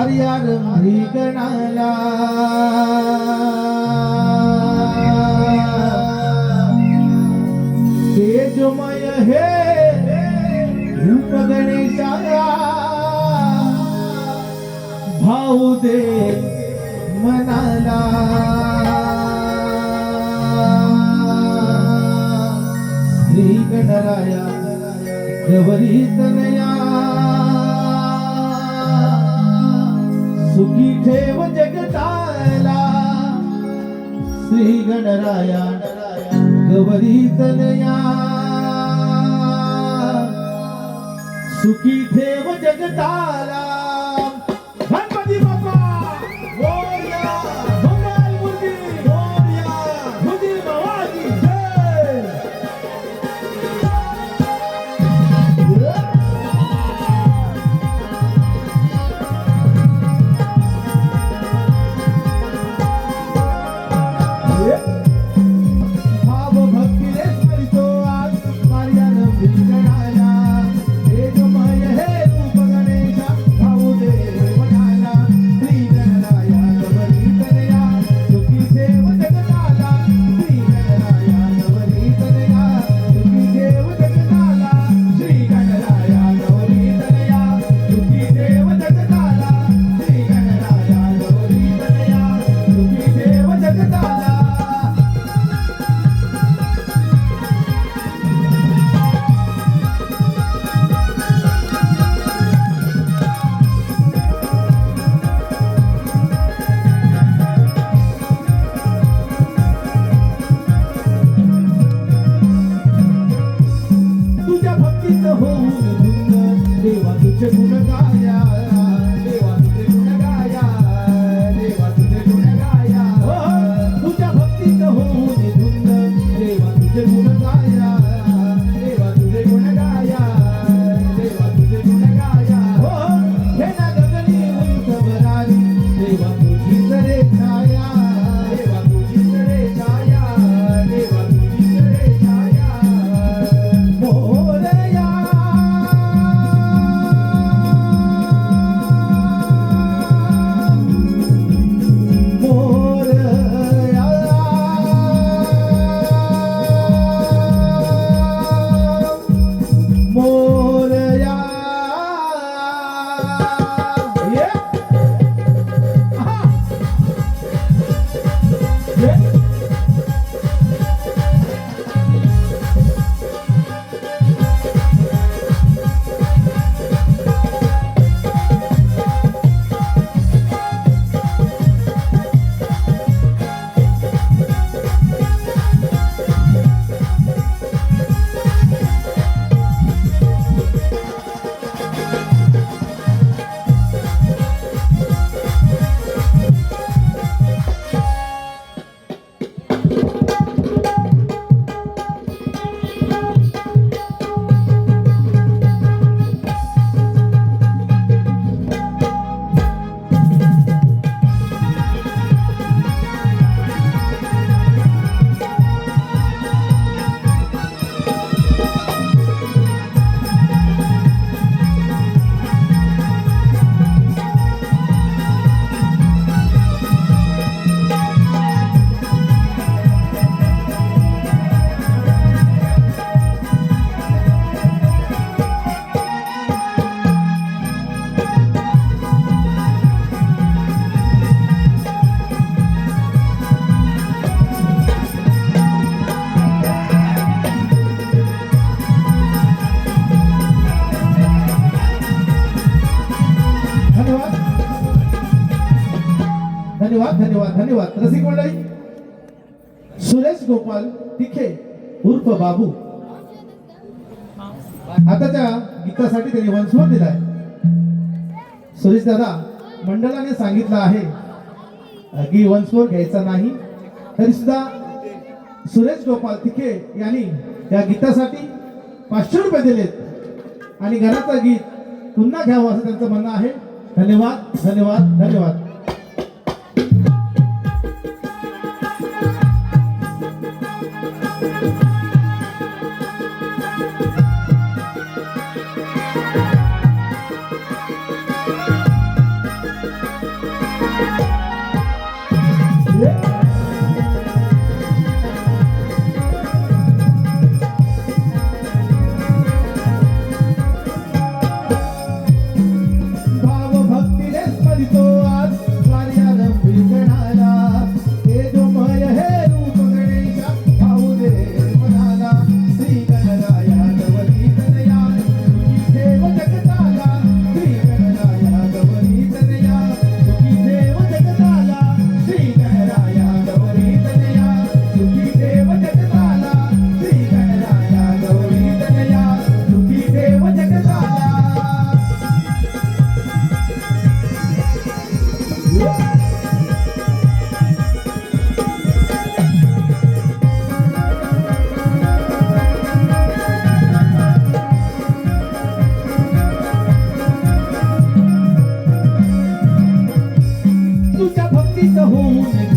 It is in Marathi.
वारिया रंगी गणाला तेजमय हे रूप गणेशाला भाऊ दे मनाला श्री गणराया गौरी तनया सुखी ठेव जगताला श्री गणराया गौरी तनया सुखी ठेव जगताला गणपती बाप्पा मोरया मंगल मूर्ती मोरया तुझी भवानी जय भाव भक्ती रे स्मरितो आज वारिया रंगी गणाला तेजमय हे रूप गणेशा भाऊ दे मनाला श्री गणराया गौरी तनया सुखी ठेव जगताला श्री गणराया गौरी तनया सुखी ठेव जगताला श्री गणराया गौरी तनया सुखी ठेव जगताला श्री गणराया गौरी तनया सुखी ठेव जगताला तुझ्या भक्तीत होऊन धुंद देवा तुझे गुण गाया देवा तुझे गुण गाया देवा तुझे गुण गाया तुझ्या भक्तीत होऊन धुंद देवा तुझे गुण गाया देवा तुझे गुण गाया देवा तुझे गुण गाया हे ना गगनी उंच भरारी देवा तुझी रे छाया देवा तुझी रे छाया देवा तुझी रे छाया मोरया मोरया मोरया ये आहा ये धन्यवाद धन्यवाद धन्यवाद रसिक मंडळी सुरेश गोपाल तिखे उर्फ बाबू आताच्या गीतासाठी त्यांनी वंशवर दिलाय सुरेश दादा मंडळाने सांगितलं आहे की वंशवर घ्यायचा नाही तरी सुद्धा सुरेश गोपाल तिखे यांनी या गीतासाठी 500 रुपये दिलेत आणि घराचं गीत पुन्हा घ्यावं असं त्यांचं म्हणणं आहे धन्यवाद धन्यवाद धन्यवाद तुझ्या भक्तीत होऊन